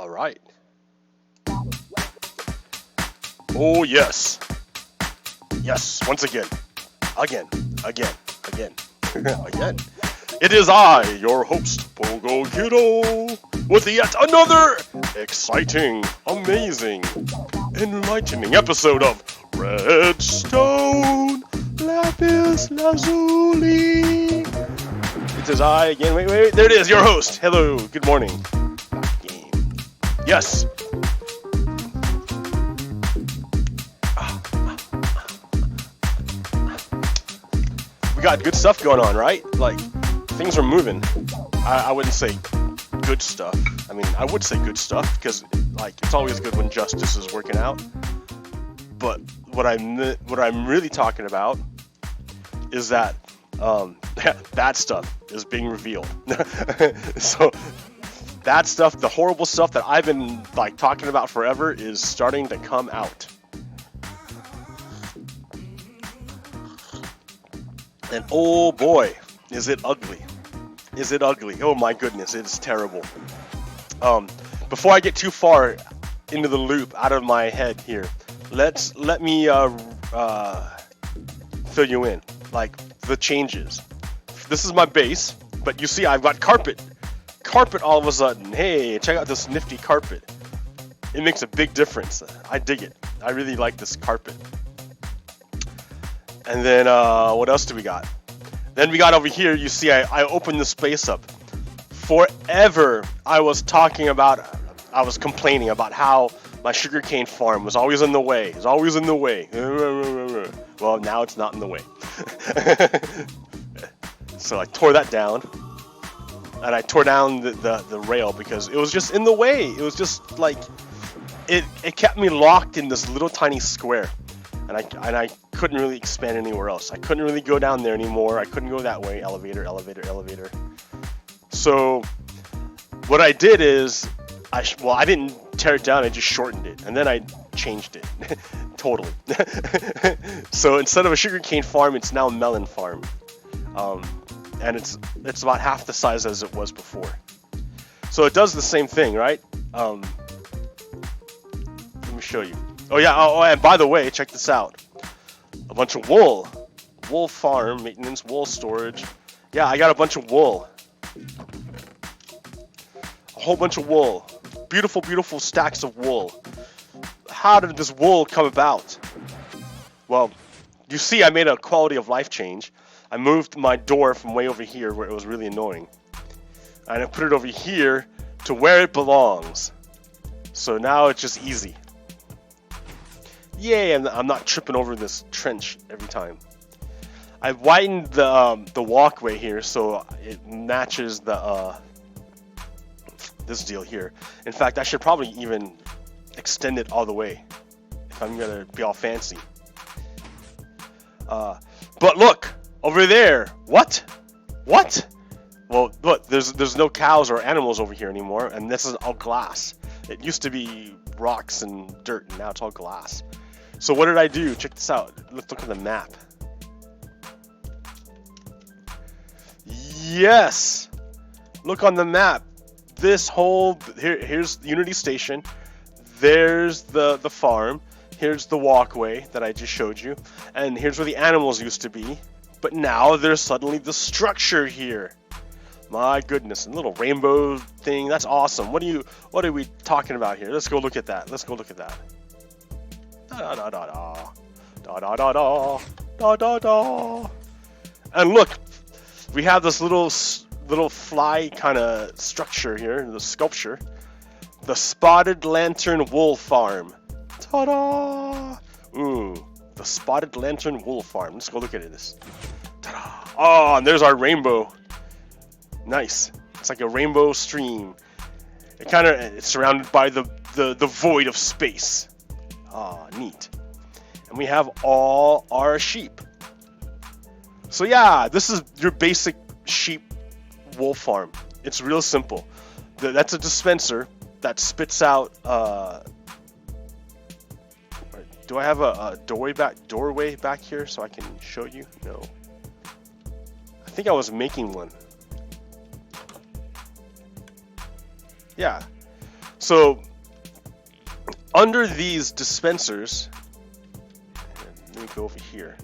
All right. Oh, yes. Yes, once again. Again. Again. Again. It is I, your host, PoGokeRo, with yet another exciting, amazing, enlightening episode of Redstone Lapis Lazuli. It is I again. Wait. There it is, your host. Hello. Good morning. Game. Yes. We got good stuff going on, right? Like, things are moving. I wouldn't say good stuff. I mean, I would say good stuff because, like, it's always good when justice is working out. But what I'm really talking about is that bad stuff is being revealed. So bad stuff, the horrible stuff that I've been like talking about forever, is starting to come out. And oh boy, is it ugly. Is it ugly? Oh my goodness, it's terrible. Before I get too far into the loop out of my head here, let me fill you in, like the changes. This is my base, but you see I've got carpet all of a sudden. Hey, check out this nifty carpet. It makes a big difference. I dig it. I really like this carpet. And then what else do we got? Then we got over here, you see I opened the space up. Forever I was complaining about how my sugarcane farm was always in the way. It's always in the way. Well, now it's not in the way. So I tore that down. And I tore down the rail because it was just in the way. It was just like, it kept me locked in this little tiny square. And I couldn't really expand anywhere else. I couldn't really go down there anymore. I couldn't go that way. Elevator. So what I did is, I didn't tear it down. I just shortened it, and then I changed it totally. So instead of a sugarcane farm, it's now a melon farm, and it's about half the size as it was before. So it does the same thing, right? Let me show you. Oh yeah, and by the way, check this out. A bunch of wool farm, maintenance, wool storage. Yeah, I got a bunch of wool. A whole bunch of wool. Beautiful, beautiful stacks of wool. How did this wool come about? Well, you see I made a quality of life change. I moved my door from way over here where it was really annoying. And I put it over here to where it belongs. So now it's just easy. Yay, I'm not tripping over this trench every time. I widened the walkway here so it matches the this deal here. In fact, I should probably even extend it all the way if I'm gonna be all fancy. But look over there. What? Well, look, there's no cows or animals over here anymore, and this is all glass. It used to be rocks and dirt, and now it's all glass. So what did I do? Check this out. Let's look at the map. Yes! Look on the map. This whole... Here's Unity Station. There's the farm. Here's the walkway that I just showed you. And here's where the animals used to be. But now there's suddenly the structure here. My goodness. A little rainbow thing. That's awesome. What are we talking about here? Let's go look at that. And look, we have this little fly kind of structure here, the sculpture, the Spotted Lantern Wool Farm. Ta-da! Ooh, the Spotted Lantern Wool Farm. Let's go look at it. Ta-da! Oh, and there's our rainbow. Nice. It's like a rainbow stream. It's surrounded by the void of space. Ah, neat. And we have all our sheep. So yeah, this is your basic sheep wool farm. It's real simple. That's a dispenser that spits out. Do I have a doorway back here so I can show you? No. I think I was making one. Yeah. So under these dispensers, let me go over here.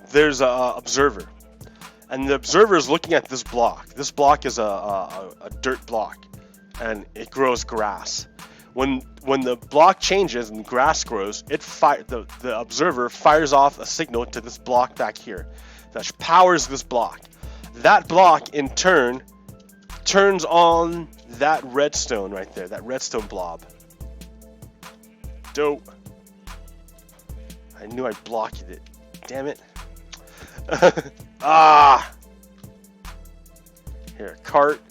There's a observer, and the observer is looking at this block. This block is a dirt block, and it grows grass. When the block changes and grass grows, the observer fires off a signal to this block back here that powers this block. That block in turn turns on that redstone right there, that redstone blob. Dope. I knew I blocked it. Damn it. Ah! Here, cart.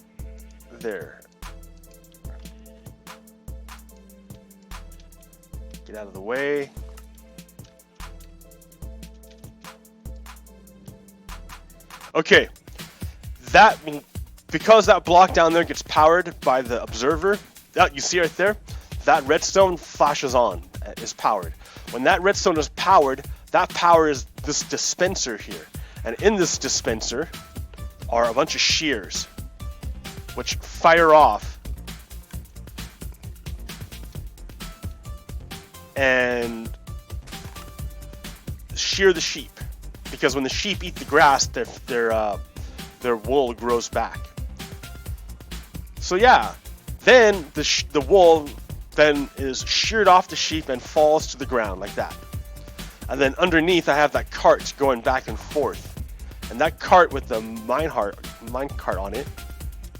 There. Get out of the way. Okay. Because that block down there gets powered by the observer, you see right there, that redstone flashes on, is powered. When that redstone is powered, that power is this dispenser here. And in this dispenser are a bunch of shears, which fire off and shear the sheep. Because when the sheep eat the grass, their wool grows back. So yeah, then the wool then is sheared off the sheep and falls to the ground like that. And then underneath I have that cart going back and forth. And that cart with the minecart on it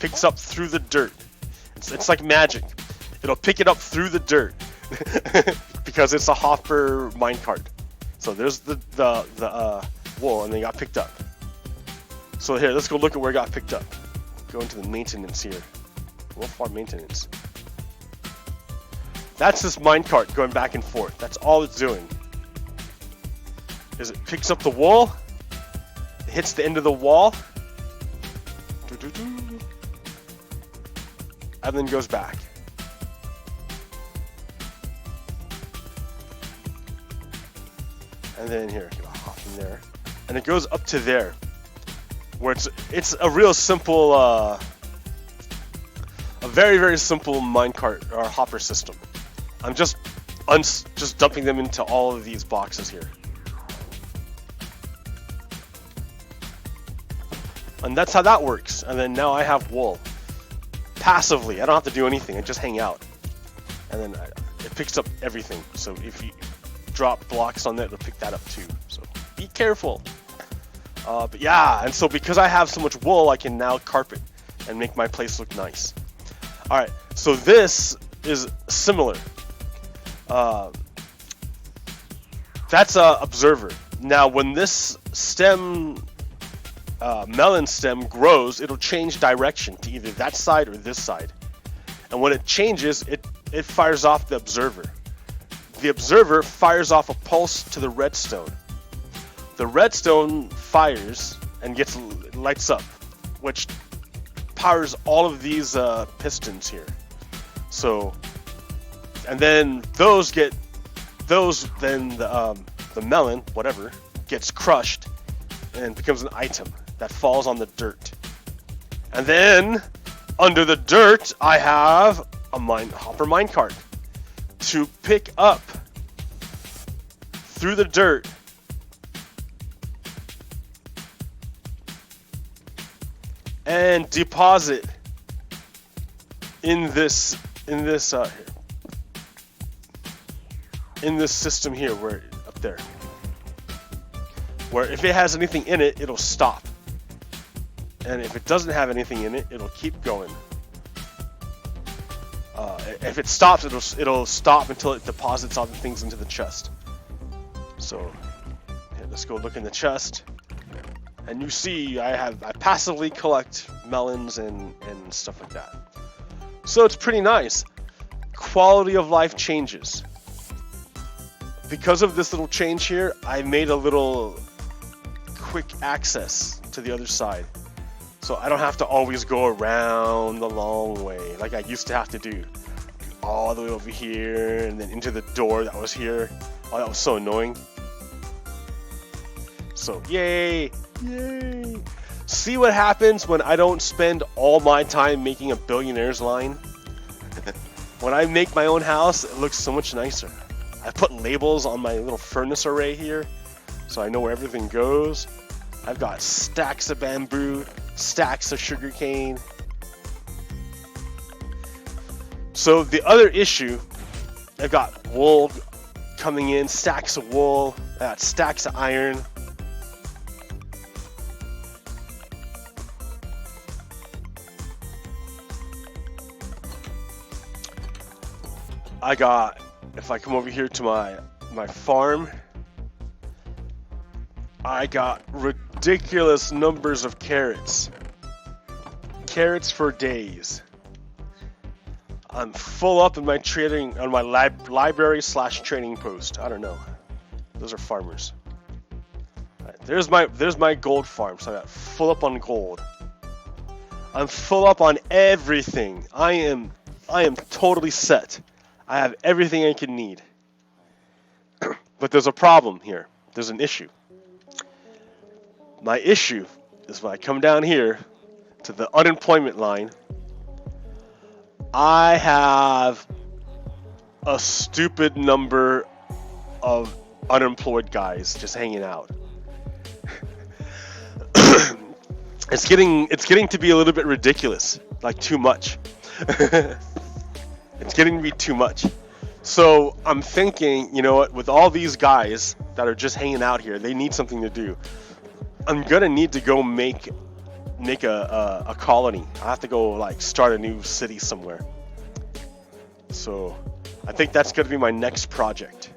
picks up through the dirt. It's like magic. It'll pick it up through the dirt because it's a hopper minecart. So there's the wool, and they got picked up. So here, let's go look at where it got picked up. Go into the maintenance here. Wolf farm maintenance. That's this minecart going back and forth. That's all it's doing. Is it picks up the wool, it hits the end of the wall, and then goes back. And then here, hop in there, and it goes up to there, where it's a real simple, a very, very simple minecart or hopper system. I'm just dumping them into all of these boxes here. And that's how that works. And then now I have wool. Passively, I don't have to do anything, I just hang out. And then it picks up everything. So if you drop blocks on there, it'll pick that up too. So be careful. But yeah, and so because I have so much wool, I can now carpet and make my place look nice. Alright, so this is similar. That's a observer. Now when this stem, melon stem grows, it'll change direction to either that side or this side. And when it changes, it fires off the observer. The observer fires off a pulse to the redstone. The redstone fires and lights up, which powers all of these pistons here. So, and then the melon, whatever, gets crushed and becomes an item that falls on the dirt. And then under the dirt, I have a hopper minecart to pick up through the dirt and deposit in this system here, where up there, where if it has anything in it, it'll stop, and if it doesn't have anything in it, it'll keep going. If it stops, it'll stop until it deposits all the things into the chest. So here, let's go look in the chest. And you see I passively collect melons and stuff like that. So it's pretty nice. Quality of life changes. Because of this little change here, I made a little quick access to the other side. So I don't have to always go around the long way like I used to have to do. All the way over here and then into the door that was here. Oh, that was so annoying. So yay! Yay! See what happens when I don't spend all my time making a billionaire's line? When I make my own house, it looks so much nicer. I put labels on my little furnace array here, so I know where everything goes. I've got stacks of bamboo, stacks of sugarcane. So the other issue, I've got wool coming in, stacks of wool, I got stacks of iron. I got, if I come over here to my farm, I got ridiculous numbers of carrots. Carrots for days. I'm full up in my trading, on my library / trading post. I don't know. Those are farmers. Right, there's my gold farm. So I got full up on gold. I'm full up on everything. I am totally set. I have everything I can need. But there's a problem here. There's an issue. My issue is when I come down here to the unemployment line, I have a stupid number of unemployed guys just hanging out. It's getting to be a little bit ridiculous, like too much. It's getting to be too much. So I'm thinking, you know what, with all these guys that are just hanging out here, they need something to do. I'm gonna need to go make a colony. I have to go like start a new city somewhere. So I think that's gonna be my next project.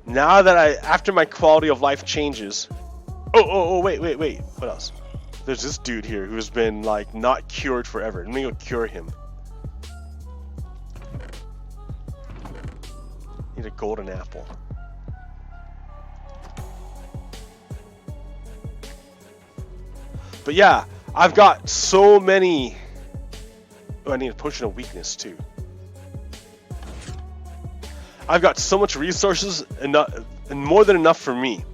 Now that after my quality of life changes. Oh, wait. What else? There's this dude here who's been like not cured forever. Let me go cure him. Need a golden apple. But yeah, I've got so many. Oh, I need a potion of weakness too. I've got so much resources and more than enough for me.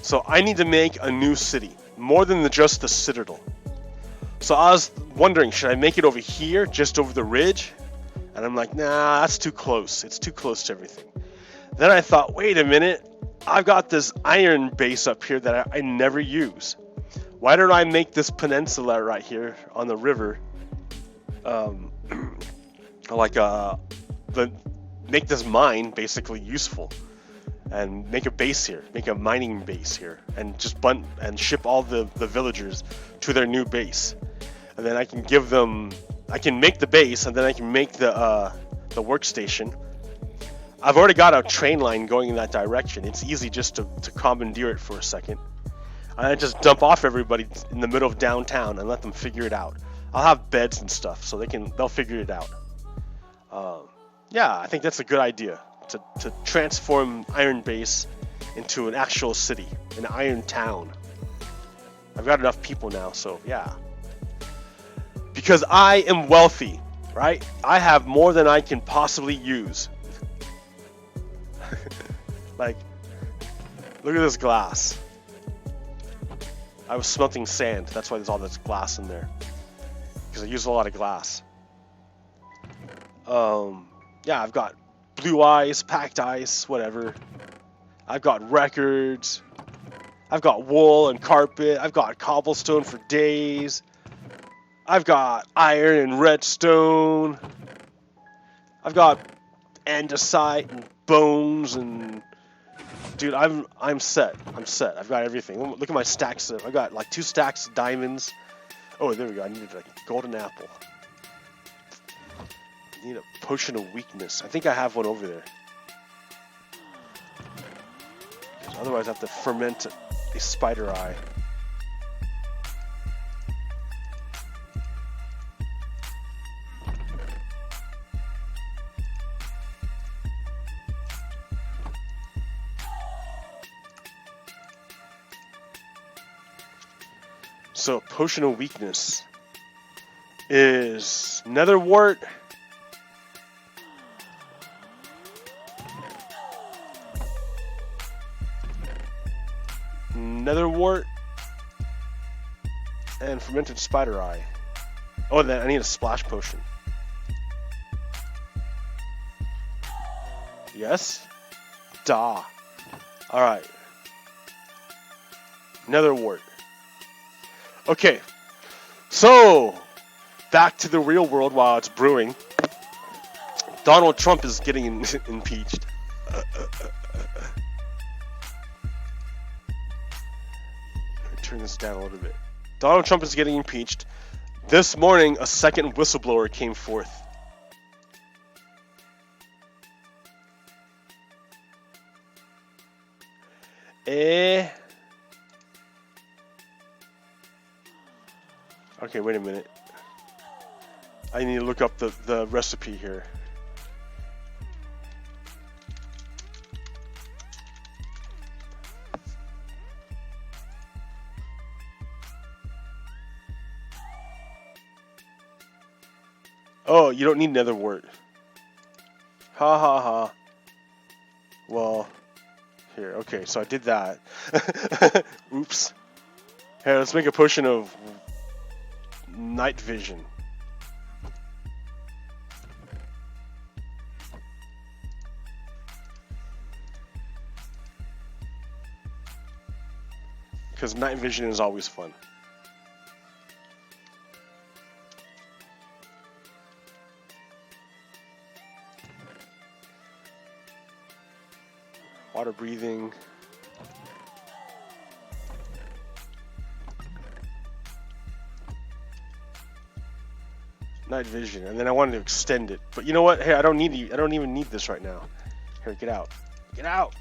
So I need to make a new city, more than just the citadel. So I was wondering, should I make it over here, just over the ridge? And I'm like, nah, that's too close. It's too close to everything. Then I thought, wait a minute. I've got this iron base up here that I never use. Why don't I make this peninsula right here on the river, make this mine basically useful, and make a base here, make a mining base here, and just ship all the villagers to their new base, and then I can give them. I can make the base, and then I can make the workstation. I've already got a train line going in that direction. It's easy just to commandeer it for a second. I just dump off everybody in the middle of downtown and let them figure it out. I'll have beds and stuff, so they'll figure it out. Yeah, I think that's a good idea to transform Iron Base into an actual city, an iron town. I've got enough people now, so yeah. Because I am wealthy, right? I have more than I can possibly use. Like, look at this glass. I was smelting sand. That's why there's all this glass in there. Because I use a lot of glass. Yeah, I've got blue ice, packed ice, whatever. I've got records. I've got wool and carpet. I've got cobblestone for days. I've got iron and redstone. I've got andesite and bones and... Dude, I'm set. I'm set. I've got everything. Look at my stacks. I've got like 2 stacks of diamonds. Oh, there we go. I needed a golden apple. I need a potion of weakness. I think I have one over there. Otherwise, I have to ferment a spider eye. So, potion of weakness is nether wart, And fermented spider eye. Oh, then I need a splash potion. Yes? Da. Alright. Nether wart. Okay. So, back to the real world while it's brewing. Donald Trump is getting impeached. Turn this down a little bit. Donald Trump is getting impeached. This morning, a second whistleblower came forth. Okay, wait a minute. I need to look up the recipe here. Oh, you don't need nether wart. Ha ha ha. Well, here. Okay, so I did that. Oops. Here, let's make a potion of night vision. Because night vision is always fun. Water breathing. Night vision, and then I wanted to extend it, but you know what? Hey, I don't need you. I don't even need this right now. Here, get out. Get out.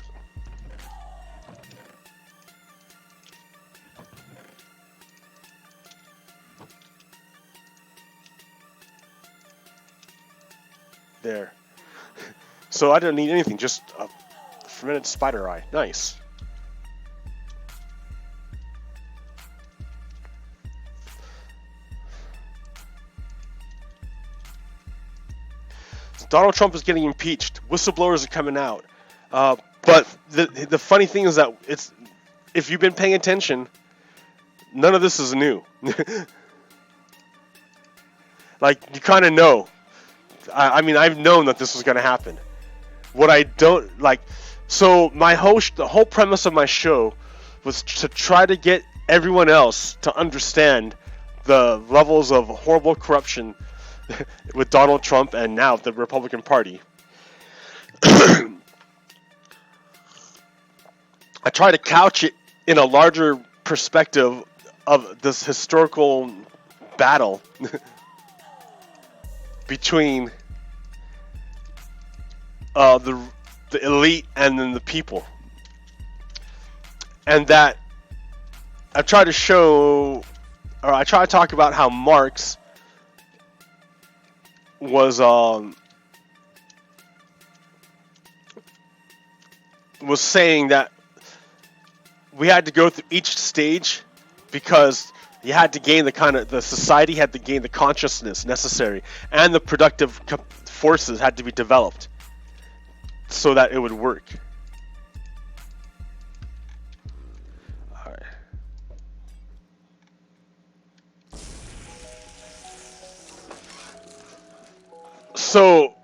There. So I don't need anything. Just a fermented spider eye. Nice. Donald Trump is getting impeached. Whistleblowers are coming out. But the funny thing is that if you've been paying attention, none of this is new. Like, you kind of know. I mean, I've known that this was going to happen. What I don't like. So the whole premise of my show was to try to get everyone else to understand the levels of horrible corruption with Donald Trump and now the Republican Party. I try to couch it in a larger perspective of this historical battle between the elite and then the people, and that I try to show, or I try to talk about how Marx was saying that we had to go through each stage because you had to gain the society had to gain the consciousness necessary, and the productive forces had to be developed so that it would work. All right. So,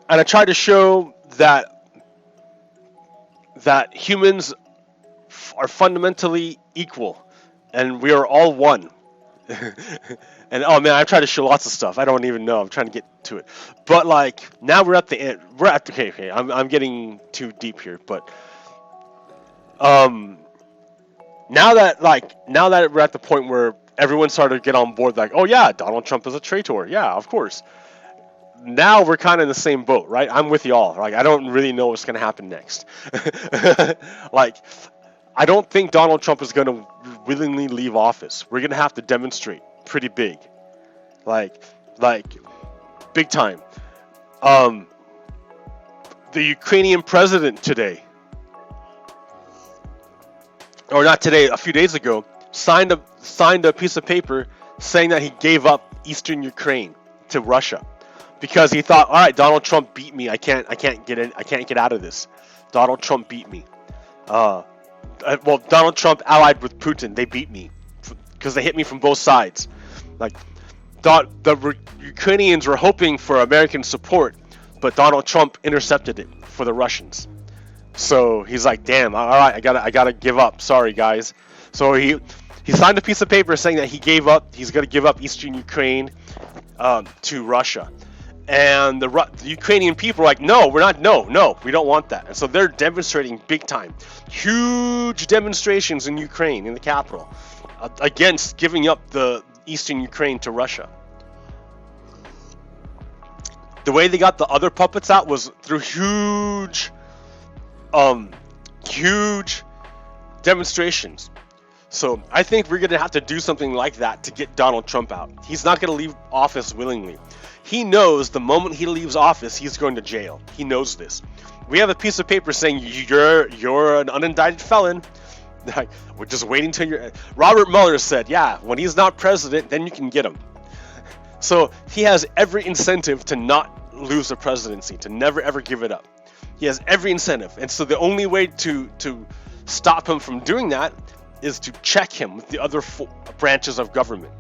and I tried to show that humans are fundamentally equal, and we are all one. And oh man, I tried to show lots of stuff. I don't even know. I'm trying to get to it, but like now we're at the end. Okay. I'm getting too deep here, but now that we're at the point where everyone started to get on board, like, oh yeah, Donald Trump is a traitor. Yeah, of course. Now we're kind of in the same boat, right? I'm with y'all. Like, I don't really know what's gonna happen next. Like, I don't think Donald Trump is gonna willingly leave office. We're gonna have to demonstrate pretty big, like big time. The Ukrainian president today, or not today, a few days ago, signed a piece of paper saying that he gave up eastern Ukraine to Russia because he thought, all right, Donald Trump beat me. I can't get out of this. Donald Trump beat me. Well, Donald Trump allied with Putin. They beat me. because they hit me from both sides. Like, Ukrainians were hoping for American support, but Donald Trump intercepted it for the Russians. So he's like, damn, all right, I gotta give up. Sorry, guys. So he signed a piece of paper saying that he's gonna give up Eastern Ukraine to Russia. And the Ukrainian people are like, no, we don't want that. And so they're demonstrating big time. Huge demonstrations in Ukraine, in the capital, against giving up the Eastern Ukraine to Russia. The way they got the other puppets out was through huge demonstrations. So I think we're going to have to do something like that to get Donald Trump out. He's not going to leave office willingly. He knows the moment he leaves office, he's going to jail. He knows this. We have a piece of paper saying you're an unindicted felon. We're just waiting till you're... Robert Mueller said, yeah, when he's not president, then you can get him. So he has every incentive to not lose the presidency, to never ever give it up. He has every incentive. And so the only way to stop him from doing that is to check him with the other branches of government.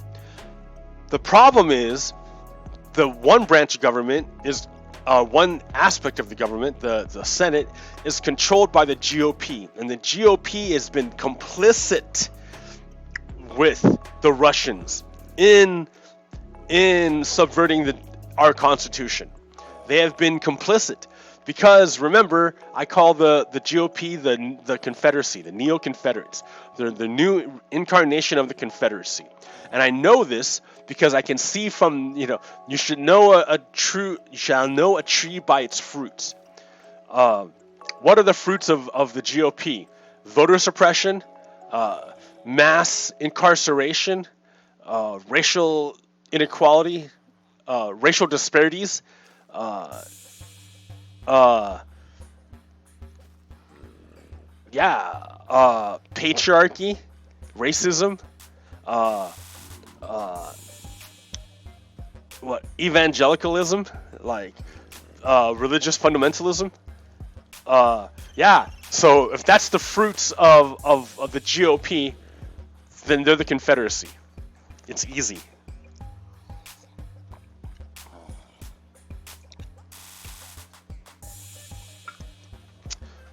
The problem is, the one branch of government is one aspect of the government, the Senate, is controlled by the GOP, and the GOP has been complicit with the Russians in subverting our Constitution. They have been complicit because, remember, I call the GOP the Confederacy, the Neo-Confederates. They're the new incarnation of the Confederacy. And I know this because I can see from, you should know you shall know a tree by its fruits. What are the fruits of the GOP? Voter suppression, mass incarceration, racial inequality, racial disparities, patriarchy, racism, evangelicalism, like religious fundamentalism. So if that's the fruits of the GOP, then they're the Confederacy. It's easy.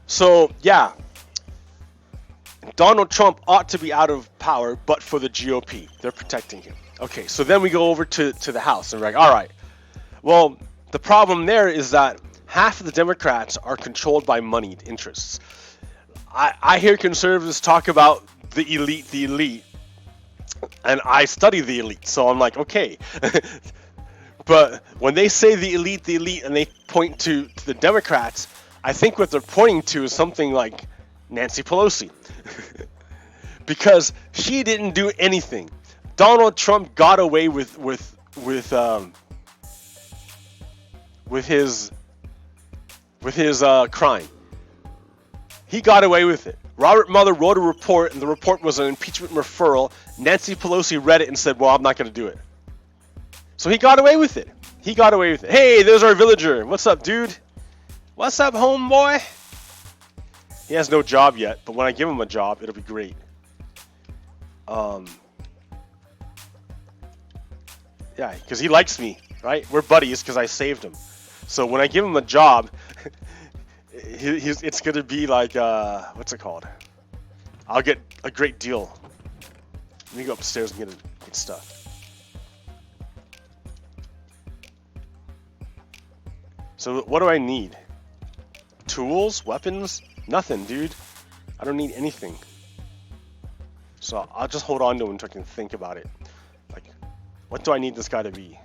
So yeah, Donald Trump ought to be out of power, but for the GOP, they're protecting him. Okay, so then we go over to the House, and we're like, all right, well, the problem there is that half of the Democrats are controlled by moneyed interests. I hear conservatives talk about the elite, and I study the elite, so I'm like, okay. But when they say the elite, and they point to the Democrats, I think what they're pointing to is something like Nancy Pelosi. Because she didn't do anything. Donald Trump got away with his crime. He got away with it. Robert Mueller wrote a report, and the report was an impeachment referral. Nancy Pelosi read it and said, well, I'm not going to do it. So he got away with it. Hey, there's our villager. What's up, dude? What's up, homeboy? He has no job yet, but when I give him a job, it'll be great. Yeah, because he likes me, right? We're buddies because I saved him. So when I give him a job, it's gonna be like, what's it called? I'll get a great deal. Let me go upstairs and get stuff. So what do I need? Tools? Weapons? Nothing, dude. I don't need anything. So I'll just hold on to him until I can think about it. Like, what do I need this guy to be?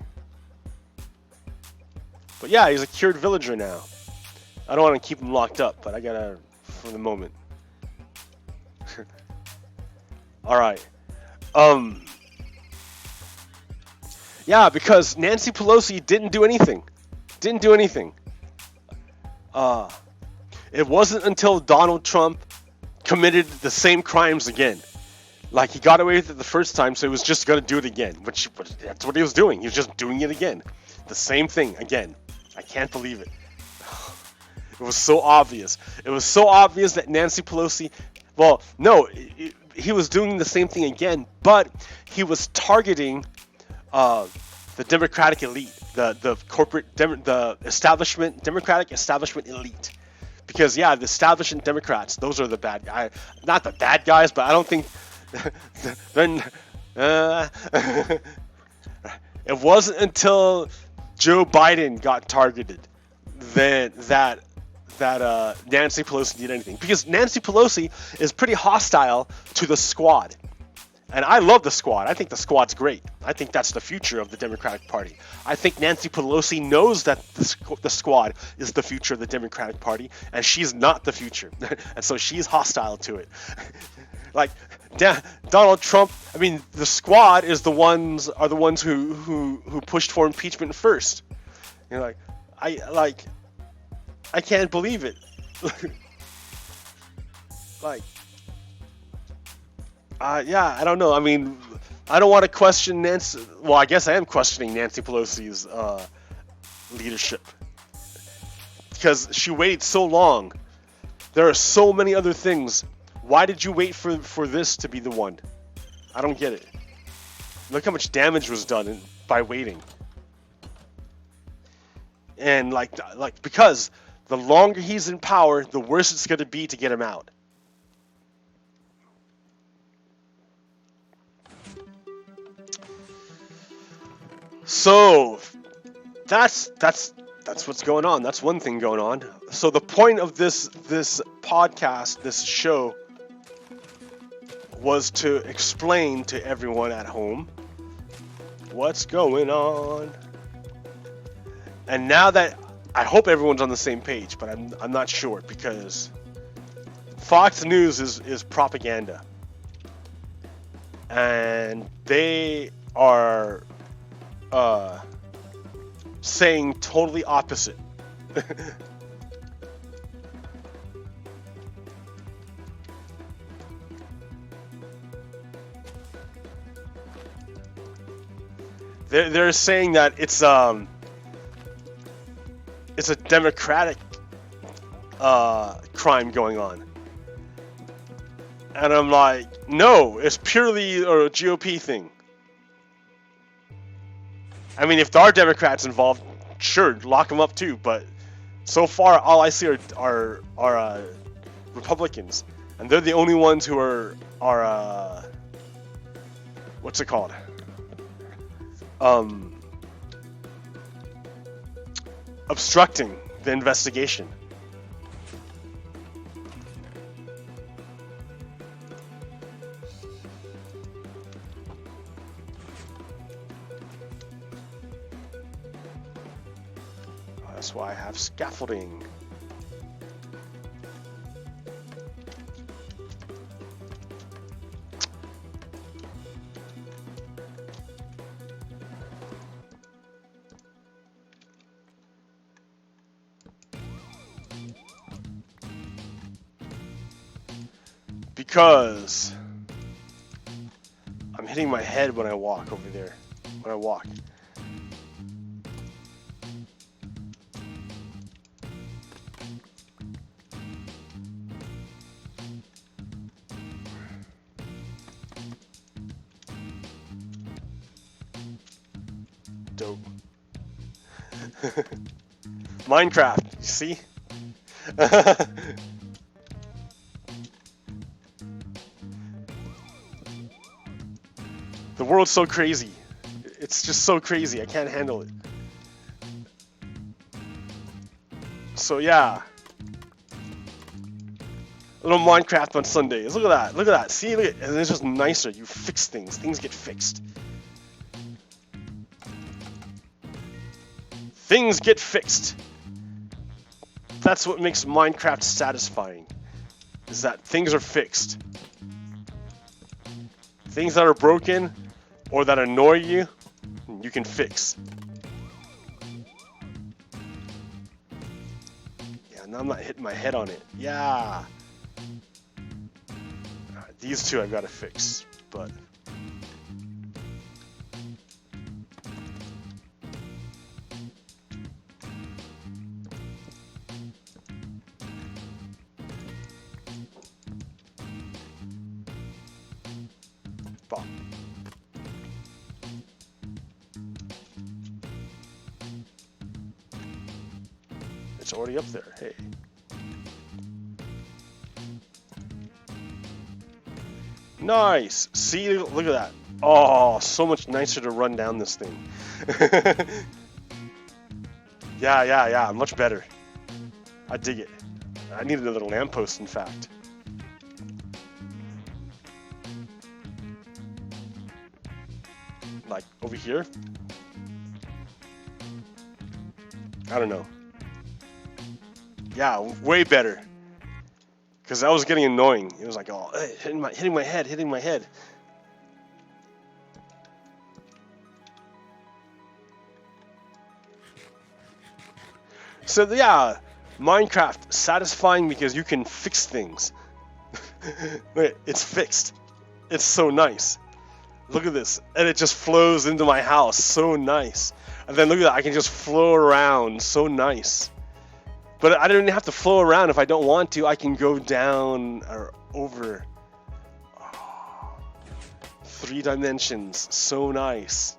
But yeah, he's a cured villager now. I don't want to keep him locked up, but I gotta for the moment. Alright. Yeah, because Nancy Pelosi didn't do anything. It wasn't until Donald Trump committed the same crimes again. Like, he got away with it the first time, so he was just going to do it again. Which that's what he was doing. He was just doing it again. The same thing again. I can't believe it. It was so obvious. It was so obvious that Nancy Pelosi... Well, no. doing the same thing again, but he was targeting the Democratic elite, the corporate, the establishment, Democratic establishment elite. Because yeah, the establishment Democrats, those are the bad guys. Not the bad guys, but I don't think. Then, it wasn't until Joe Biden got targeted that Nancy Pelosi did anything. Because Nancy Pelosi is pretty hostile to the Squad. And I love the Squad. I think the Squad's great. I think that's the future of the Democratic Party. I think Nancy Pelosi knows that the Squad is the future of the Democratic Party, and she's not the future. And so she's hostile to it. Like Donald Trump, I mean, the Squad are the ones who pushed for impeachment first. You know, I can't believe it. Yeah, I don't know. I mean, I don't want to question Nancy. Well, I guess I am questioning Nancy Pelosi's leadership because she waited so long. There are so many other things. Why did you wait for this to be the one? I don't get it. Look how much damage was done by waiting. And like because the longer he's in power, the worse it's going to be to get him out. So that's what's going on. That's one thing going on. So the point of this podcast, this show, was to explain to everyone at home what's going on. And now that I hope everyone's on the same page, but I'm not sure because Fox News is propaganda. And they are saying totally opposite. They're saying that it's a democratic crime going on. And I'm like, no, it's purely a GOP thing. I mean, if there are Democrats involved, sure, lock them up too. But so far, all I see are Republicans, and they're the only ones who are what's it called? Obstructing the investigation. That's why I have scaffolding. Because I'm hitting my head when I walk over there. When I walk. Dope. Minecraft, you see? The world's so crazy. It's just so crazy. I can't handle it. So yeah. A little Minecraft on Sundays. Look at that. Look at that. See, look at it. And it's just nicer. You fix things. Things get fixed. Things get fixed. That's what makes Minecraft satisfying. Is that things are fixed. Things that are broken or that annoy you, you can fix. Yeah, now I'm not hitting my head on it. Yeah. Alright, these two I've got to fix, but... spot. It's already up there. Hey. Nice. See, look at that. Oh, so much nicer to run down this thing. Yeah, much better. I dig it. I need another lamppost, in fact. Like, over here? I don't know. Yeah, way better. Because that was getting annoying. It was like, oh, hitting my head. So yeah, Minecraft, satisfying because you can fix things. Wait, it's fixed. It's so nice. Look at this, and it just flows into my house, so nice. And then look at that, I can just flow around, so nice. But I don't even have to flow around if I don't want to. I can go down or over. Oh, 3 dimensions, so nice.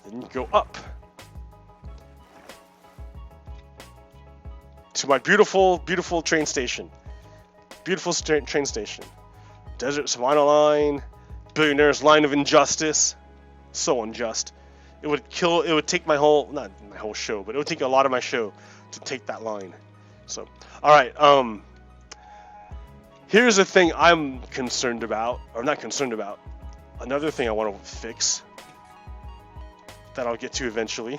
Then you go up to my beautiful, beautiful train station. Beautiful train station. Desert Savannah line, Billionaire's line of injustice. So unjust. It would take my whole, not my whole show, but it would take a lot of my show to take that line. So, alright, here's the thing I'm concerned about, or not concerned about. Another thing I want to fix, that I'll get to eventually,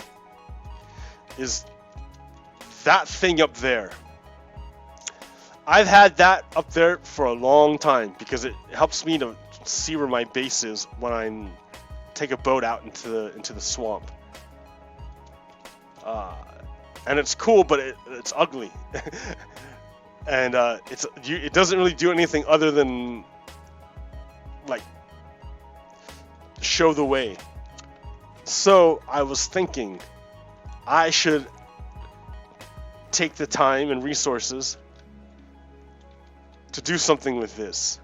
is that thing up there. I've had that up there for a long time because it helps me to see where my base is when I take a boat out into the swamp. And it's cool, but it's ugly. And it doesn't really do anything other than like show the way. So I was thinking I should take the time and resources to do something with this.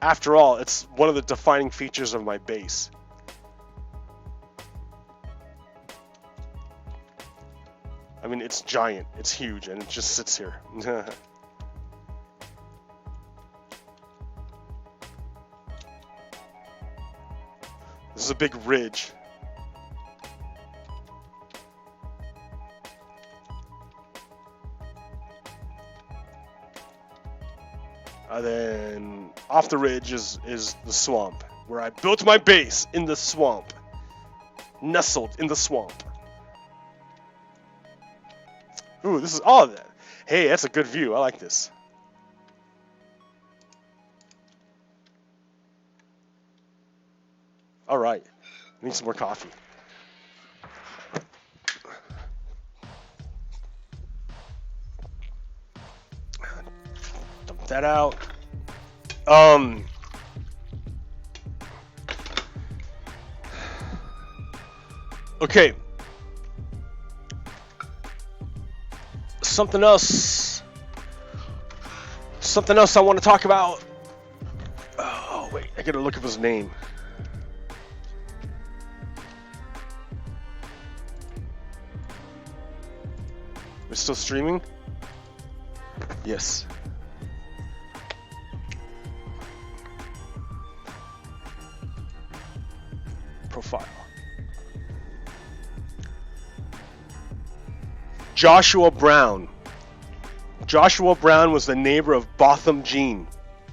After all, it's one of the defining features of my base. I mean, it's giant, it's huge, and it just sits here. This is a big ridge. And then off the ridge is the swamp, where I built my base in the swamp. Nestled in the swamp. Ooh, this is all of that. Hey, that's a good view. I like this. All right, I need some more coffee. Dump that out. Okay. Something else I want to talk about. Oh wait, I gotta look up his name. We're still streaming? Yes. Profile. Joshua Brown. Joshua Brown was the neighbor of Botham Jean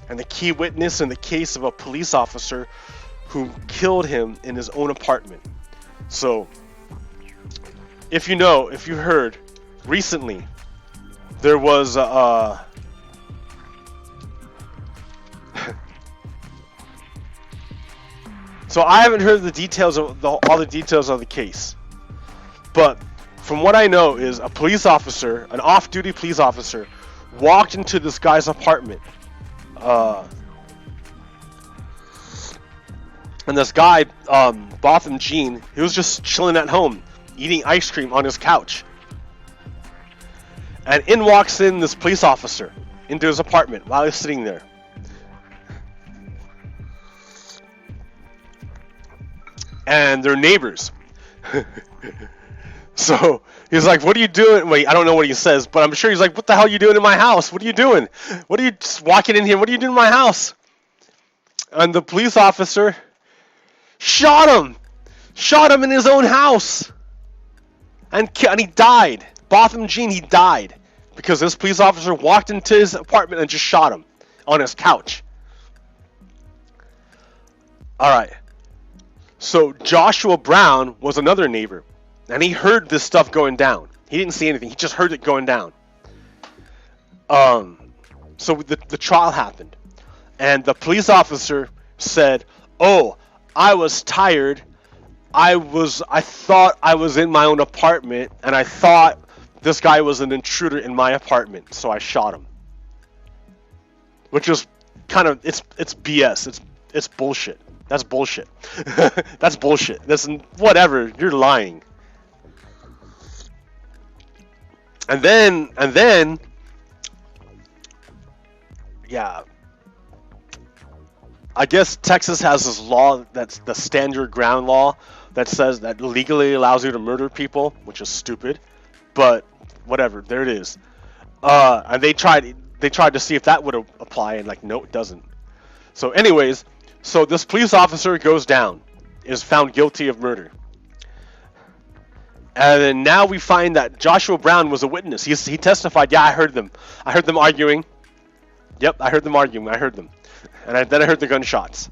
and the key witness in the case of a police officer who killed him in his own apartment. So, if you heard, recently there was so I haven't heard the details of all the details of the case, but from what I know, is a police officer, an off-duty police officer, walked into this guy's apartment. And this guy, Botham Jean, he was just chilling at home, eating ice cream on his couch. And in walks in this police officer into his apartment while he's sitting there. And they're neighbors. So he's like, "What are you doing?" Wait, I don't know what he says, but I'm sure he's like, "What the hell are you doing in my house? What are you doing? What are you just walking in here? What are you doing in my house?" And the police officer shot him in his own house, and he died. Botham Jean, he died because this police officer walked into his apartment and just shot him on his couch. All right. So Joshua Brown was another neighbor, and he heard this stuff going down. He didn't see anything. He just heard it going down. So the trial happened, and the police officer said, "Oh, I was tired. I thought I was in my own apartment, and I thought this guy was an intruder in my apartment, so I shot him." Which was kind of it's BS. It's bullshit. That's bullshit. That's bullshit. That's whatever. You're lying. And then, yeah. I guess Texas has this law that's the stand your ground law that says that legally allows you to murder people, which is stupid, but whatever. There it is. And they tried to see if that would apply, and like, no, it doesn't. So, anyways. So this police officer goes down, is found guilty of murder. And then now we find that Joshua Brown was a witness. He testified, "Yeah, I heard them. I heard them arguing. Yep, I heard them arguing. I heard them. And then I heard the gunshots."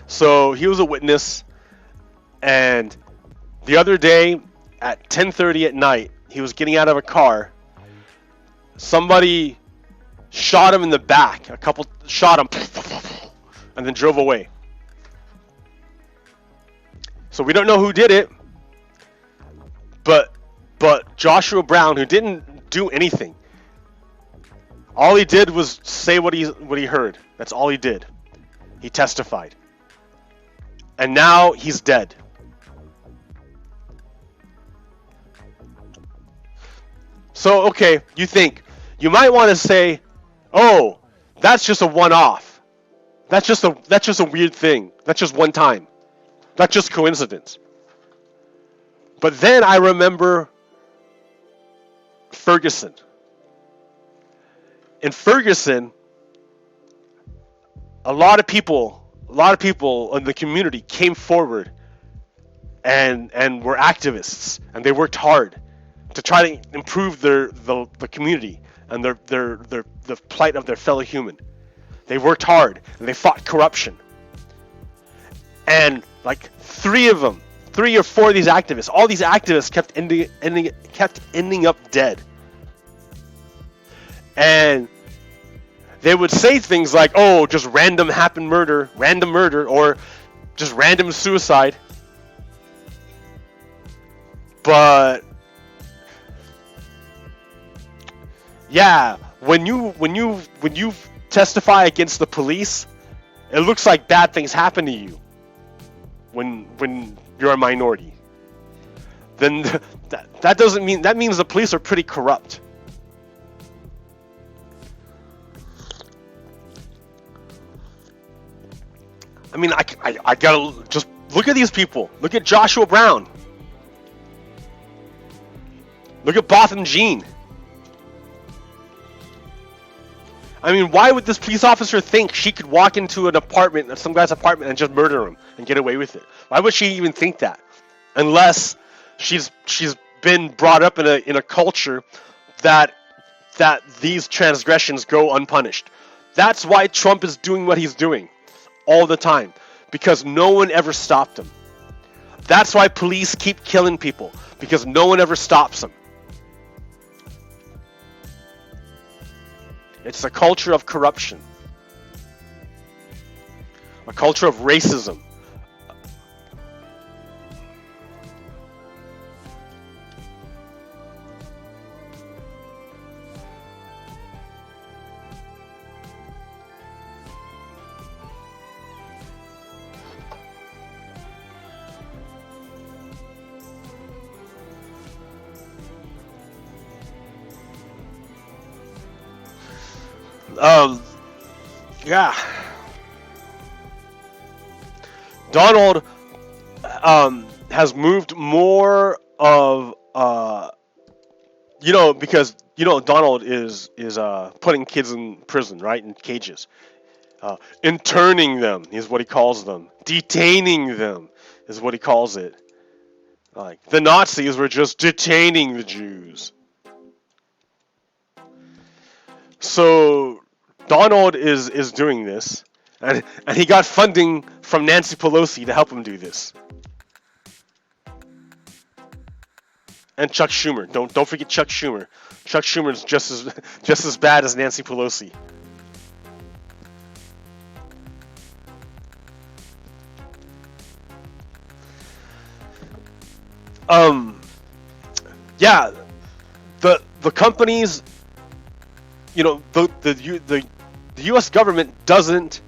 So he was a witness. And the other day at 10:30 at night, he was getting out of a car. Somebody shot him in the back. A couple shot him. And then drove away. So we don't know who did it, but Joshua Brown, who didn't do anything, all he did was say what he heard. That's all he did. He testified, and now he's dead. So okay, you might want to say, "Oh, that's just a one-off. That's just a weird thing. That's just one time. That's just coincidence." But then I remember Ferguson. In Ferguson, a lot of people in the community came forward and were activists, and they worked hard to try to improve the community and the plight of their fellow human. They worked hard, and they fought corruption. And like 3 or 4 of these activists, all these activists kept ending up dead. And they would say things like, "Oh, just random murder, or just random suicide." But yeah, when you testify against the police, it looks like bad things happen to you when you're a minority. Then that means the police are pretty corrupt. I mean, I gotta just look at these people. Look at Joshua Brown. Look at Botham Jean. I mean, why would this police officer think she could walk into some guy's apartment, and just murder him and get away with it? Why would she even think that? Unless she's been brought up in a culture that these transgressions go unpunished. That's why Trump is doing what he's doing all the time, because no one ever stopped him. That's why police keep killing people, because no one ever stops them. It's a culture of corruption, a culture of racism. Um, yeah. Donald has moved more of because Donald is putting kids in prison, right, in cages, interning them is what he calls them, detaining them is what he calls it. Like the Nazis were just detaining the Jews. So Donald is doing this, and he got funding from Nancy Pelosi to help him do this. And Chuck Schumer. Don't forget Chuck Schumer. Chuck Schumer is just as bad as Nancy Pelosi. Yeah, the companies, the U.S. government doesn't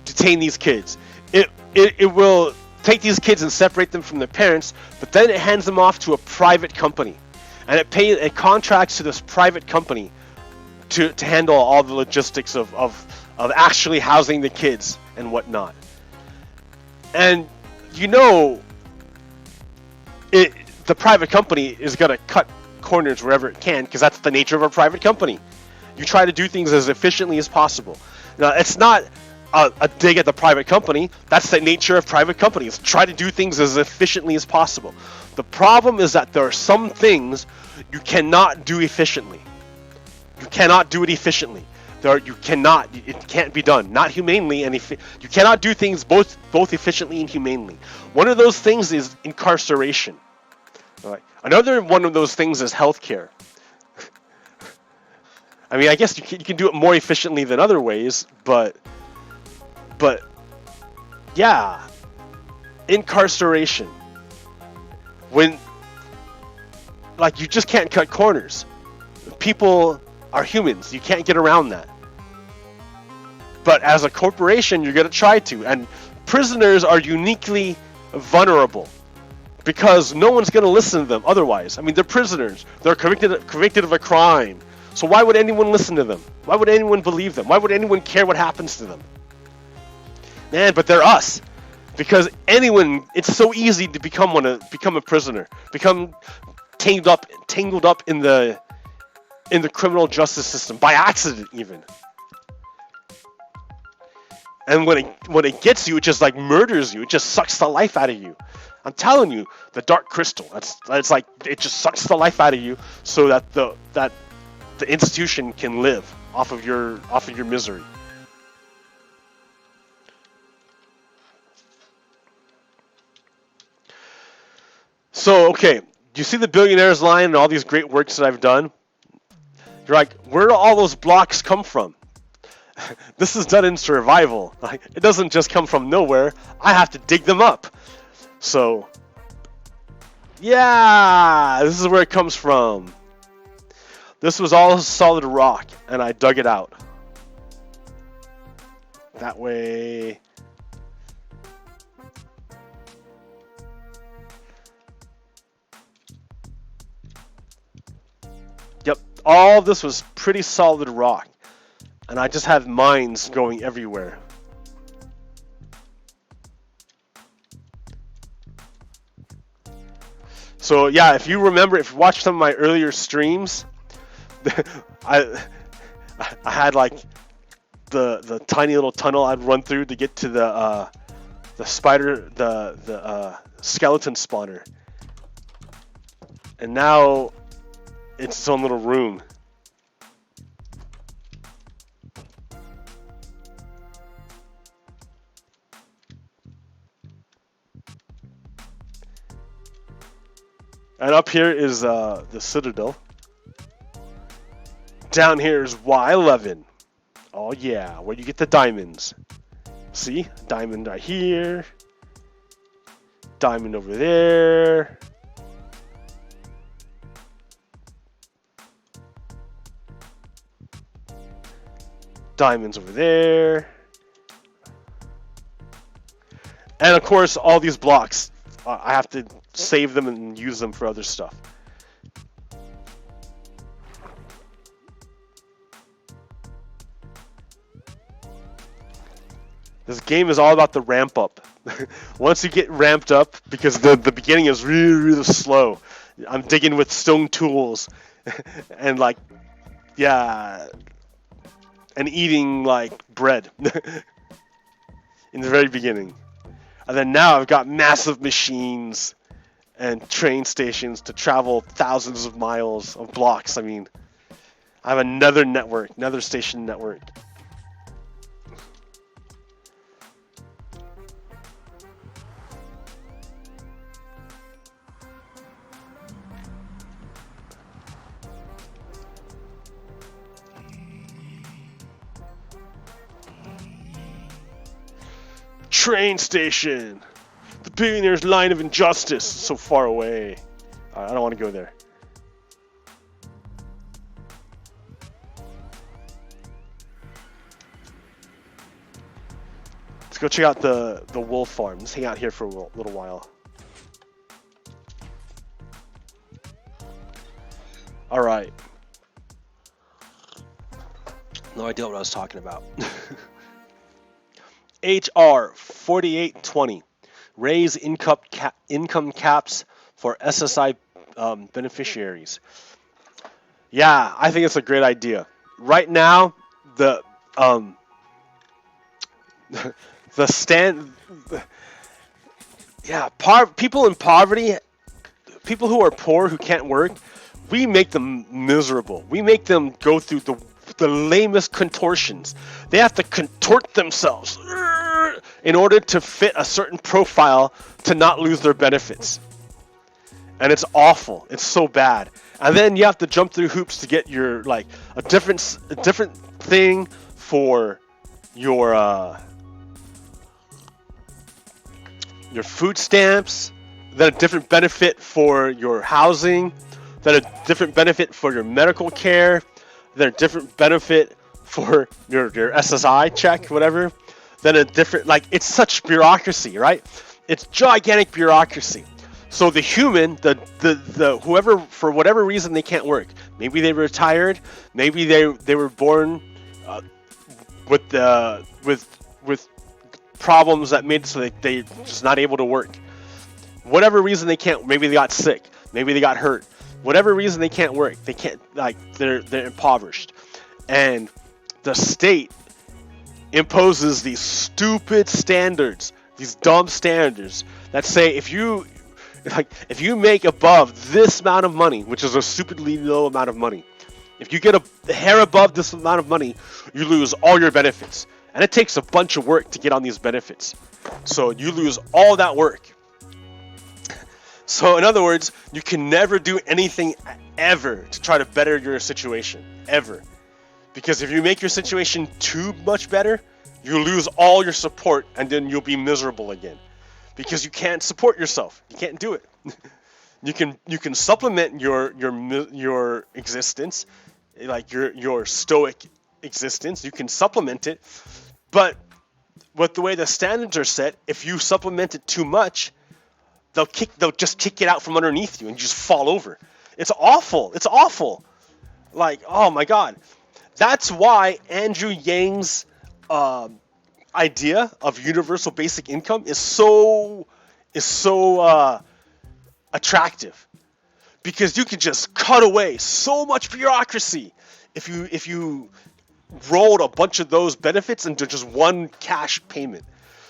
detain these kids. It will take these kids and separate them from their parents, but then it hands them off to a private company, and it contracts to this private company to handle all the logistics of actually housing the kids and whatnot. And the private company is going to cut corners wherever it can, because that's the nature of a private company. You try to do things as efficiently as possible. Now, it's not a dig at the private company. That's the nature of private companies. Try to do things as efficiently as possible. The problem is that there are some things you cannot do efficiently. You cannot do it efficiently. It can't be done. Not humanely, and you cannot do things both efficiently and humanely. One of those things is incarceration. Right. Another one of those things is healthcare. I mean, I guess you can do it more efficiently than other ways, but yeah, incarceration. When, like, you just can't cut corners. People are humans. You can't get around that. But as a corporation, you're going to try to. And prisoners are uniquely vulnerable, because no one's going to listen to them otherwise. I mean, they're prisoners. They're convicted of a crime. So why would anyone listen to them? Why would anyone believe them? Why would anyone care what happens to them? Man, but they're us. Because it's so easy to become a prisoner, become tangled up in the criminal justice system by accident even. And when it gets you, it just like murders you. It just sucks the life out of you. I'm telling you, the dark crystal. It's like it just sucks the life out of you, so that the institution can live off of your misery. So, okay, you see the Billionaires line and all these great works that I've done? You're like, where do all those blocks come from? This is done in survival. Like, it doesn't just come from nowhere. I have to dig them up. So, yeah, this is where it comes from. This was all solid rock, and I dug it out. That way. Yep, all of this was pretty solid rock, and I just had mines going everywhere. So yeah, if you watched some of my earlier streams, I had like the tiny little tunnel I'd run through to get to the skeleton spawner, and now it's its own little room. And up here is the Citadel. Down here is Y11. Oh yeah, where you get the diamonds. See? Diamond right here. Diamond over there. Diamonds over there. And of course, all these blocks, I have to save them and use them for other stuff. This game is all about the ramp up. Once you get ramped up, because the beginning is really, really slow. I'm digging with stone tools, and like, yeah, and eating like bread in the very beginning. And then now I've got massive machines and train stations to travel thousands of miles of blocks. I mean, I have another network, another station network. Train station! The Billionaire's line of injustice! So far away. I don't want to go there. Let's go check out the wool farm. Let's hang out here for a little while. Alright. No idea what I was talking about. HR 4820. Raise income caps for SSI beneficiaries. Yeah, I think it's a great idea. Right now, the people in poverty, people who are poor who can't work, we make them miserable. We make them go through the lamest contortions. They have to contort themselves in order to fit a certain profile to not lose their benefits. And it's awful. It's so bad. And then you have to jump through hoops to get your like a different thing for your food stamps, then a different benefit for your housing, then a different benefit for your medical care, then a different benefit for your SSI check, whatever. Then a different, like, it's such bureaucracy, right? It's gigantic bureaucracy. So the human, the whoever, for whatever reason they can't work, maybe they retired, maybe they were born with problems that made so that they just not able to work. Whatever reason they can't, maybe they got sick, maybe they got hurt. Whatever reason they can't work, they can't, like, they're impoverished. And the state imposes these stupid standards, these dumb standards that say if you make above this amount of money, which is a stupidly low amount of money, if you get a hair above this amount of money, you lose all your benefits. And it takes a bunch of work to get on these benefits. So you lose all that work. So in other words, you can never do anything ever to try to better your situation, ever. Because if you make your situation too much better, you lose all your support and then you'll be miserable again. Because you can't support yourself. You can't do it. You can supplement your existence, like your stoic existence. You can supplement it, but with the way the standards are set, if you supplement it too much, they'll just kick it out from underneath you and you just fall over. It's awful. It's awful. Like, oh my God. That's why Andrew Yang's idea of universal basic income is so attractive, because you can just cut away so much bureaucracy if you rolled a bunch of those benefits into just one cash payment,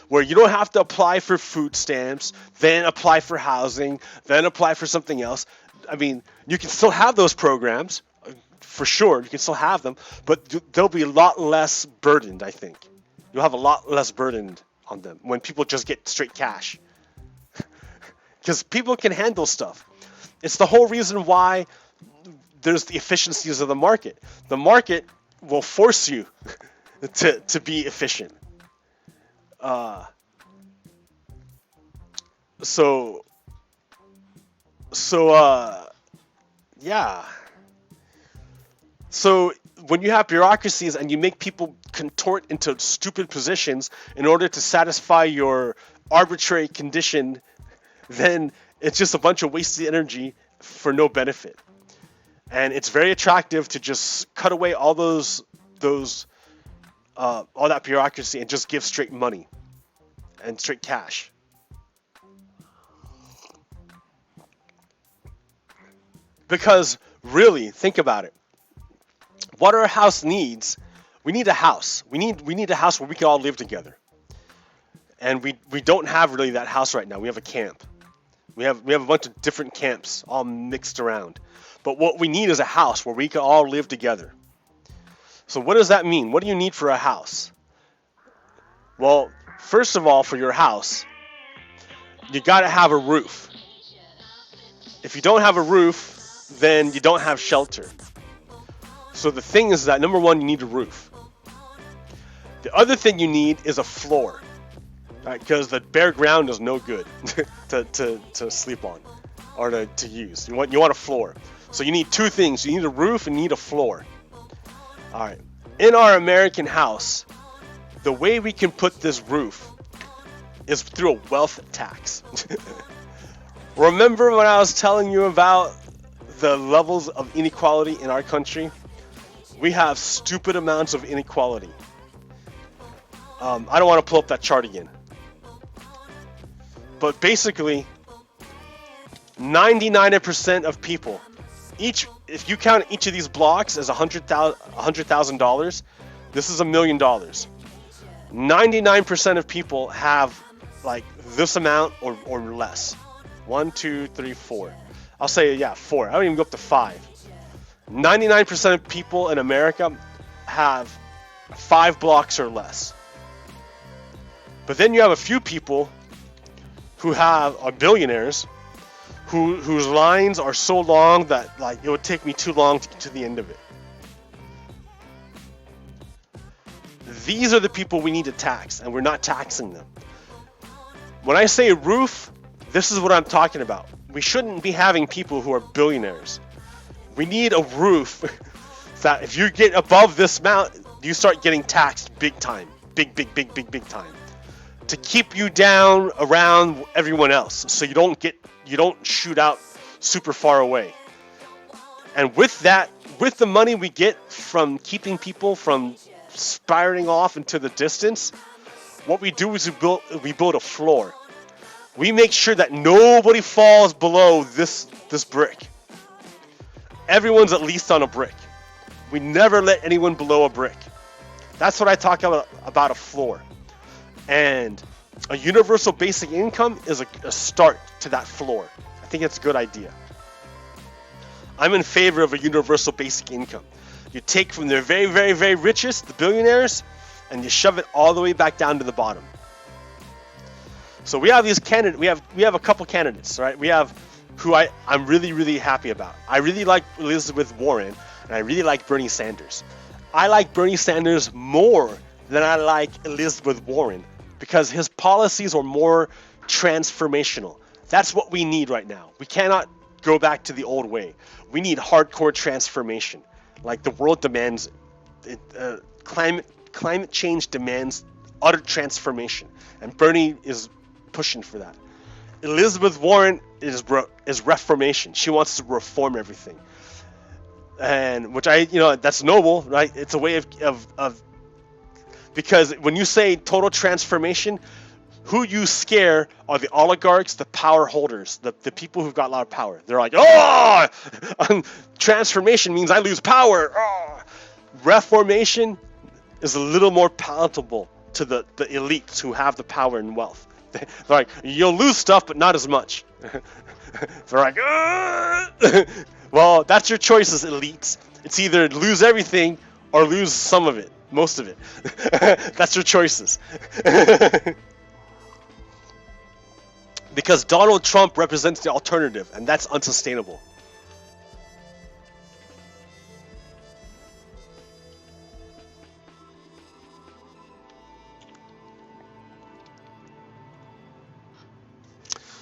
where you don't have to apply for food stamps, then apply for housing, then apply for something else. I mean, you can still have those programs, for sure, you can still have them, but they'll be a lot less burdened, I think. You'll have a lot less burdened on them when people just get straight cash. Because people can handle stuff. It's the whole reason why there's the efficiencies of the market. The market will force you to be efficient. Yeah. So when you have bureaucracies and you make people contort into stupid positions in order to satisfy your arbitrary condition, then it's just a bunch of wasted energy for no benefit. And it's very attractive to just cut away all those all that bureaucracy and just give straight money and straight cash. Because really, think about it. What our house needs, we need a house. We need a house where we can all live together. And we don't have really that house right now. We have a camp. We have a bunch of different camps all mixed around. But what we need is a house where we can all live together. So what does that mean? What do you need for a house? Well, first of all, for your house, you got to have a roof. If you don't have a roof, then you don't have shelter. So the thing is that, number one, you need a roof. The other thing you need is a floor, right? Because the bare ground is no good to sleep on or to use. You want a floor. So you need two things. You need a roof and you need a floor. All right. In our American house, the way we can put this roof is through a wealth tax. Remember when I was telling you about the levels of inequality in our country? We have stupid amounts of inequality. I don't want to pull up that chart again. But basically, 99% of people, if you count each of these blocks as $100,000, this is $1 million. 99% of people have like this amount or less. 1, 2, 3, 4. I'll say, yeah, 4. I don't even go up to 5. 99% of people in America have 5 blocks or less. But then you have a few people who are billionaires whose lines are so long that like it would take me too long to get to the end of it. These are the people we need to tax, and we're not taxing them. When I say roof, this is what I'm talking about. We shouldn't be having people who are billionaires. We need a roof that if you get above this amount, you start getting taxed big time. Big time. To keep you down around everyone else, so you don't shoot out super far away. And with the money we get from keeping people from spiraling off into the distance, what we do is we build a floor. We make sure that nobody falls below this brick. Everyone's at least on a brick. We never let anyone below a brick. That's what I talk about a floor. And a universal basic income is a start to that floor. I think it's a good idea. I'm in favor of a universal basic income. You take from the very, very, very richest, the billionaires, and you shove it all the way back down to the bottom. So we have these candidates. We have a couple candidates, right? We have who I'm really, really happy about. I really like Elizabeth Warren, and I really like Bernie Sanders. I like Bernie Sanders more than I like Elizabeth Warren because his policies are more transformational. That's what we need right now. We cannot go back to the old way. We need hardcore transformation. Like the world demands it. Climate change demands utter transformation, and Bernie is pushing for that. Elizabeth Warren is reformation. She wants to reform everything, and which that's noble, right? It's a way of because when you say total transformation, who you scare are the oligarchs, the power holders, the people who've got a lot of power. They're like, oh, transformation means I lose power. Oh. Reformation is a little more palatable to the elites who have the power and wealth. They're like, you'll lose stuff, but not as much. They're like, well, that's your choices, elites. It's either lose everything or lose some of it, most of it. That's your choices. Because Donald Trump represents the alternative, and that's unsustainable.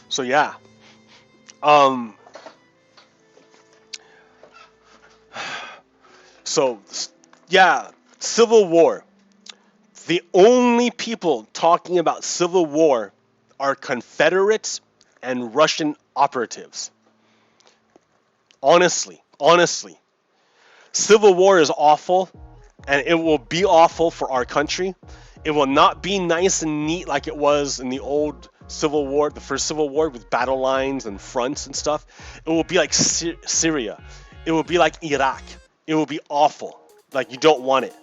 So yeah, Civil War. The only people talking about Civil War are Confederates and Russian operatives. Honestly, Civil War is awful. and it will be awful for our country. It will not be nice and neat like it was in the old Civil War, the first Civil War, with battle lines and fronts and stuff. It will be like Syria. It will be like Iraq. It will be awful. Like, you don't want it.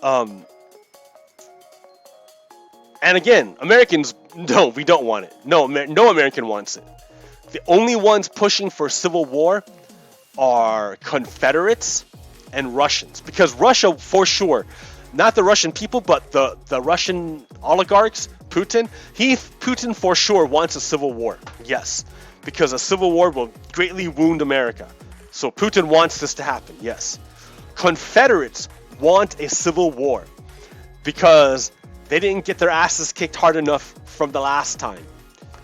And again, Americans, no, we don't want it. No, no American wants it. The only ones pushing for civil war are Confederates and Russians. Because Russia, for sure, not the Russian people, but the Russian oligarchs, Putin, Putin for sure wants a civil war. Yes, because a civil war will greatly wound America. So Putin wants this to happen, yes. Confederates want a civil war because they didn't get their asses kicked hard enough from the last time.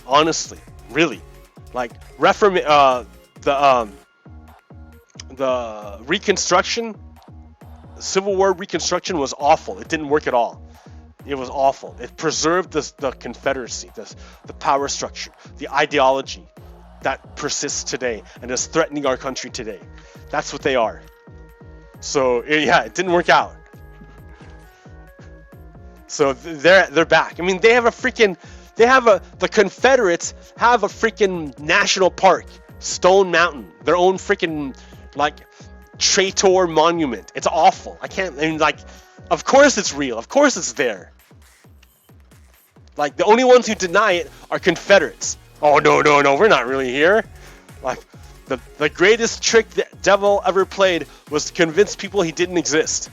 Honestly, really. Like, the Reconstruction, Civil War Reconstruction was awful. It didn't work at all. It was awful. It preserved the Confederacy, the power structure, the ideology that persists today and is threatening our country today. That's what they are. So yeah, it didn't work out. So they're back. I mean, the Confederates have a freaking national park, Stone Mountain, their own freaking like traitor monument. It's awful. Of course it's real. Of course it's there. Like, the only ones who deny it are Confederates. Oh, no, we're not really here. Like, the greatest trick the devil ever played was to convince people he didn't exist.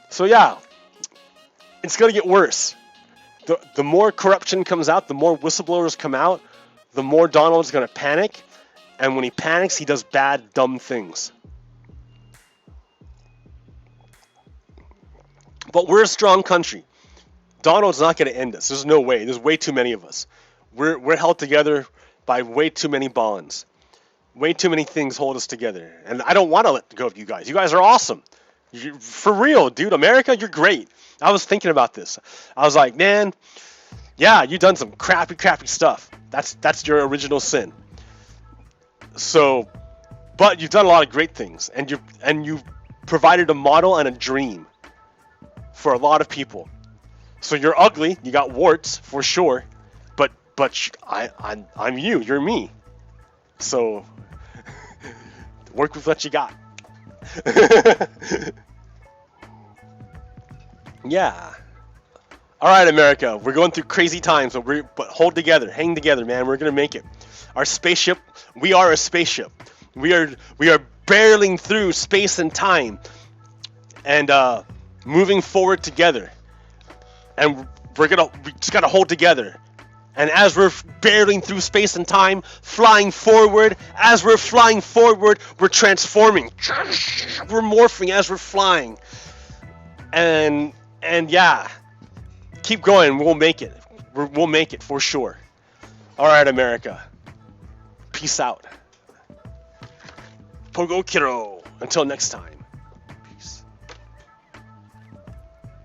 So yeah, it's gonna get worse. The more corruption comes out, the more whistleblowers come out, the more Donald's gonna panic, and when he panics, he does bad, dumb things. But we're a strong country. Donald's not gonna end us. There's no way. There's way too many of us. We're held together by way too many bonds. Way too many things hold us together, and I don't want to let go of you guys. You guys are awesome. For real, dude. America, you're great. I was thinking about this. I was like, man, yeah, you've done some crappy stuff. That's your original sin. So, but you've done a lot of great things, and you've provided a model and a dream for a lot of people. So you're ugly, you got warts for sure, but I'm you. You're me. So work with what you got. Yeah. All right, America. We're going through crazy times, but hold together, hang together, man. We're gonna make it. Our spaceship. We are a spaceship. We are barreling through space and time, and moving forward together. And we just gotta hold together. And as we're barreling through space and time, flying forward, as we're flying forward, we're transforming. We're morphing as we're flying. And yeah, keep going. We'll make it. We'll make it for sure. All right, America. Peace out. PoGokeRo. Until next time.